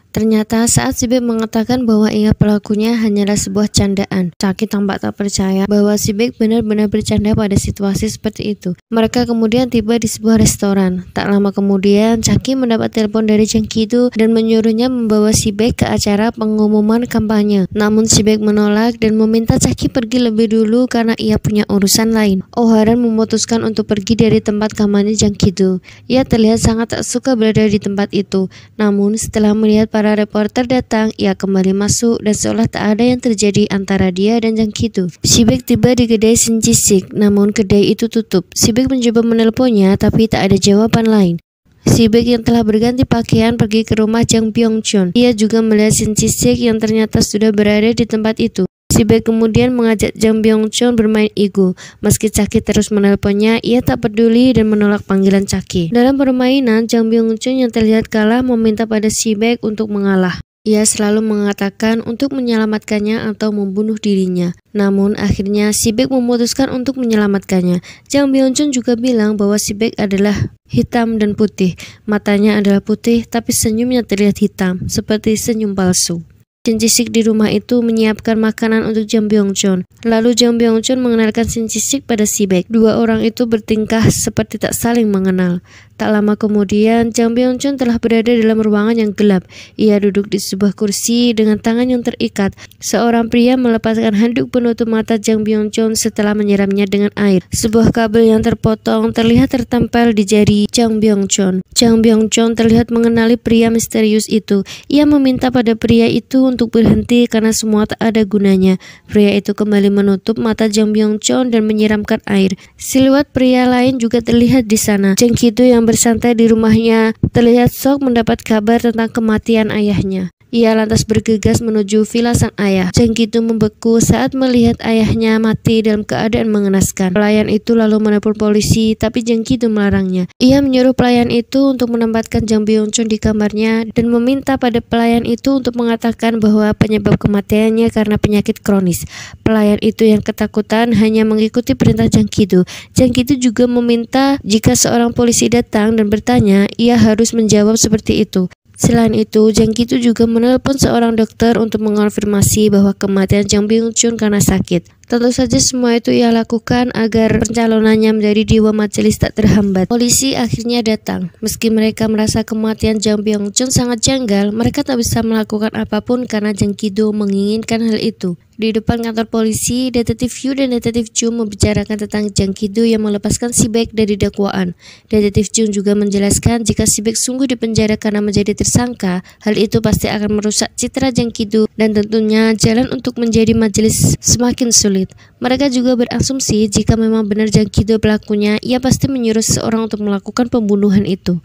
Ternyata saat Si-baek mengatakan bahwa ia pelakunya hanyalah sebuah candaan, Cha-ki tampak tak percaya bahwa Si-baek benar-benar bercanda pada situasi seperti itu. Mereka kemudian tiba di sebuah restoran. Tak lama kemudian, Cha-ki mendapat telepon dari Jang Ki-do dan menyuruhnya membawa Si-baek ke acara pengumuman kampanye. Namun Si-baek menolak dan meminta Cha-ki pergi lebih dulu karena ia punya urusan lain. Oh Ha-ran memutuskan untuk pergi dari tempat kampanye Jang Ki-do. Ia terlihat sangat tak suka berada di tempat itu. Namun setelah melihat para reporter datang, ia kembali masuk dan seolah tak ada yang terjadi antara dia dan Jang Ki-do. Si-baek tiba di kedai Shin Ji-sik, namun kedai itu tutup. Si-baek mencoba menelponnya tapi tak ada jawaban lain. Si-baek yang telah berganti pakaian pergi ke rumah Jang Byung-chun. Ia juga melihat Shin Ji-sik yang ternyata sudah berada di tempat itu. Si-baek kemudian mengajak Jang Byung-chun bermain ego. Meski Cha-ki terus menelponnya, ia tak peduli dan menolak panggilan Cha-ki. Dalam permainan, Jang Byung-chun yang terlihat kalah meminta pada Si-baek untuk mengalah. Ia selalu mengatakan untuk menyelamatkannya atau membunuh dirinya. Namun akhirnya Si-baek memutuskan untuk menyelamatkannya. Jang Byung-chun juga bilang bahwa Si-baek adalah hitam dan putih. Matanya adalah putih tapi senyumnya terlihat hitam, seperti senyum palsu. Shin Ji-sik di rumah itu menyiapkan makanan untuk Jang Byung-chun. Lalu Jang Byung-chun mengenalkan Shin Ji-sik pada Si-baek. Dua orang itu bertingkah seperti tak saling mengenal. Tak lama kemudian, Jang Byung-chun telah berada dalam ruangan yang gelap. Ia duduk di sebuah kursi dengan tangan yang terikat. Seorang pria melepaskan handuk penutup mata Jang Byung-chun setelah menyiramnya dengan air. Sebuah kabel yang terpotong terlihat tertempel di jari Jang Byung-chun. Jang Byung-chun terlihat mengenali pria misterius itu. Ia meminta pada pria itu untuk berhenti karena semua tak ada gunanya. Pria itu kembali menutup mata Jang Byung-chun dan menyiramkan air. Siluet pria lain juga terlihat di sana. Jang Ki-do yang bersantai di rumahnya terlihat shock mendapat kabar tentang kematian ayahnya. Ia lantas bergegas menuju villa sang ayah. Jang Ki-do membeku saat melihat ayahnya mati dalam keadaan mengenaskan. Pelayan itu lalu menelpon polisi, tapi Jang Ki-do melarangnya. Ia menyuruh pelayan itu untuk menempatkan Jang Byung-chun di kamarnya dan meminta pada pelayan itu untuk mengatakan bahwa penyebab kematiannya karena penyakit kronis. Pelayan itu yang ketakutan hanya mengikuti perintah Jang Ki-do. Jang Ki-do juga meminta jika seorang polisi datang dan bertanya, ia harus menjawab seperti itu. Selain itu, Jang Ki-do juga menelpon seorang dokter untuk mengonfirmasi bahwa kematian Jang Byung-chun karena sakit. Tentu saja semua itu ia lakukan agar pencalonannya menjadi dewa majelis tak terhambat. Polisi akhirnya datang. Meski mereka merasa kematian Jang Byung-chun sangat janggal, mereka tak bisa melakukan apapun karena Jang Ki-do menginginkan hal itu. Di depan kantor polisi, Detektif Yu dan Detektif Jung membicarakan tentang Jang Ki-do yang melepaskan Si-baek dari dakwaan. Detektif Jung juga menjelaskan jika Si-baek sungguh dipenjara karena menjadi tersangka, hal itu pasti akan merusak citra Jang Ki-do dan tentunya jalan untuk menjadi majelis semakin sulit. Mereka juga berasumsi jika memang benar Jang Ki-do pelakunya, ia pasti menyuruh seseorang untuk melakukan pembunuhan itu.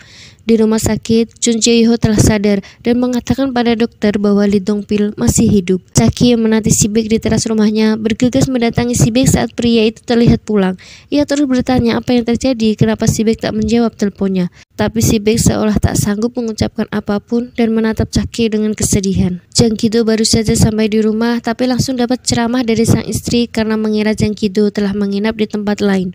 Di rumah sakit, Chun Jae-ho telah sadar dan mengatakan pada dokter bahwa Lee Dong-pil masih hidup. Cha-ki yang menanti Si-baek di teras rumahnya bergegas mendatangi Si-baek saat pria itu terlihat pulang. Ia terus bertanya apa yang terjadi, kenapa Si-baek tak menjawab teleponnya. Tapi Si-baek seolah tak sanggup mengucapkan apapun dan menatap Cha-ki dengan kesedihan. Jang Ki-do baru saja sampai di rumah tapi langsung dapat ceramah dari sang istri karena mengira Jang Ki-do telah menginap di tempat lain.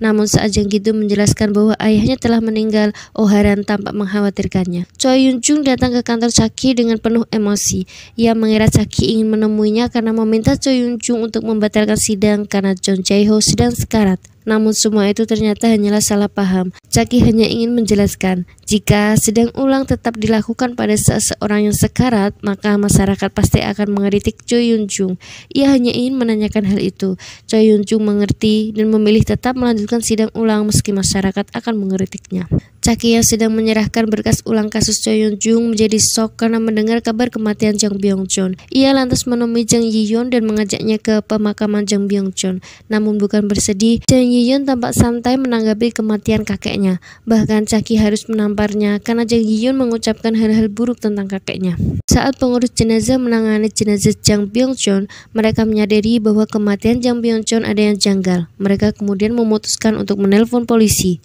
Namun saat Jang Ki-do menjelaskan bahwa ayahnya telah meninggal, Oh Ha-ran tampak mengkhawatirkannya. Choi Yun-chung datang ke kantor Cha-ki dengan penuh emosi. Ia mengira Cha-ki ingin menemuinya karena meminta Choi Yun-chung untuk membatalkan sidang karena Chun Jae-ho sedang sekarat. Namun semua itu ternyata hanyalah salah paham. Cha-ki hanya ingin menjelaskan, jika sidang ulang tetap dilakukan pada seseorang yang sekarat, maka masyarakat pasti akan mengkritik Choi Yun-chung. Ia hanya ingin menanyakan hal itu. Choi Yun-chung mengerti dan memilih tetap melanjutkan sidang ulang meski masyarakat akan mengkritiknya. Cha-ki yang sedang menyerahkan berkas ulang kasus Choi Yun-chung menjadi shock karena mendengar kabar kematian Jang Byung-chun. Ia lantas menemui Jang Yi-yeon dan mengajaknya ke pemakaman Jang Byung-chun. Namun bukan bersedih, Jang Yi-yeon tampak santai menanggapi kematian kakeknya. Bahkan Cha-ki harus menamparnya karena Jang Yi-yeon mengucapkan hal-hal buruk tentang kakeknya. Saat pengurus jenazah menangani jenazah Jang Byung-chun, mereka menyadari bahwa kematian Jang Byung-chun ada yang janggal. Mereka kemudian memutuskan untuk menelpon polisi.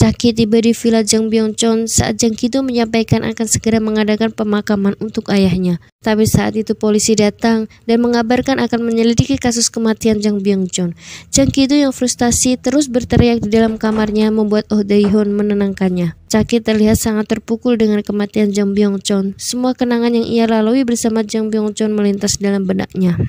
Chaki tiba di villa Jang Byung-chon saat Jang Ki-do menyampaikan akan segera mengadakan pemakaman untuk ayahnya. Tapi saat itu polisi datang dan mengabarkan akan menyelidiki kasus kematian Jang Byung-chon. Jang Ki-do yang frustasi terus berteriak di dalam kamarnya membuat Oh Dae-hoon menenangkannya. Chaki terlihat sangat terpukul dengan kematian Jang Byung-chon. Semua kenangan yang ia lalui bersama Jang Byung-chon melintas dalam benaknya.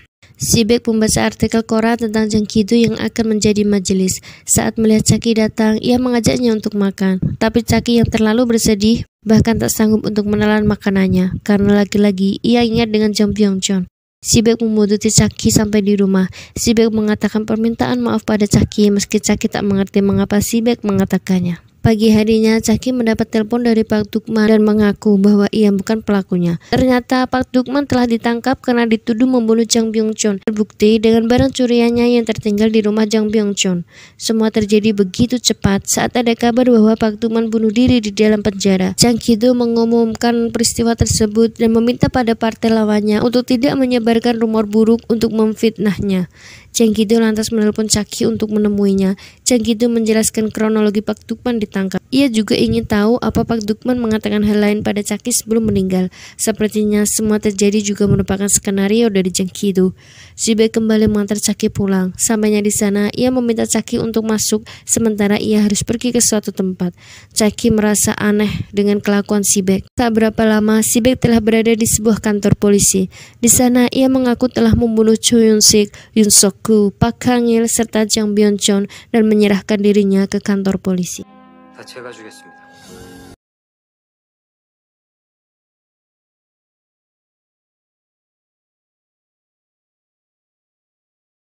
Si Baek membaca artikel koran tentang Jang Ki-do yang akan menjadi majelis. Saat melihat Chaki datang, ia mengajaknya untuk makan. Tapi Chaki yang terlalu bersedih, bahkan tak sanggup untuk menelan makanannya, karena lagi-lagi ia ingat dengan Jang Byung-chon. Si Baek memututi Chaki sampai di rumah. Si Baek mengatakan permintaan maaf pada Chaki, meski Chaki tak mengerti mengapa si Baek mengatakannya. Pagi harinya, Chaki mendapat telepon dari Pak Dukman dan mengaku bahwa ia bukan pelakunya. Ternyata Pak Dukman telah ditangkap karena dituduh membunuh Jang Byung-chon. Terbukti dengan barang curiannya yang tertinggal di rumah Jang Byung-chon. Semua terjadi begitu cepat saat ada kabar bahwa Pak Dukman bunuh diri di dalam penjara. Jang Ki-do mengumumkan peristiwa tersebut dan meminta pada partai lawannya untuk tidak menyebarkan rumor buruk untuk memfitnahnya. Jang Ki-do lantas menelpon Chaki untuk menemuinya. Jang Ki-do menjelaskan kronologi Pak Dukman ditangkap. Ia juga ingin tahu apa Pak Dukman mengatakan hal lain pada Chaki sebelum meninggal. Sepertinya semua terjadi juga merupakan skenario dari Jang Ki-do. Si Baek kembali mengantar Chaki pulang. Sampainya di sana, ia meminta Chaki untuk masuk, sementara ia harus pergi ke suatu tempat. Chaki merasa aneh dengan kelakuan si Baek. Tak berapa lama, si Baek telah berada di sebuah kantor polisi. Di sana, ia mengaku telah membunuh Cho Yun-sik, Yoon Suk-gu, Park Hang-il, serta Jang Byung-chon dan menyerahkan dirinya ke kantor polisi. 다 제가 주겠습니다.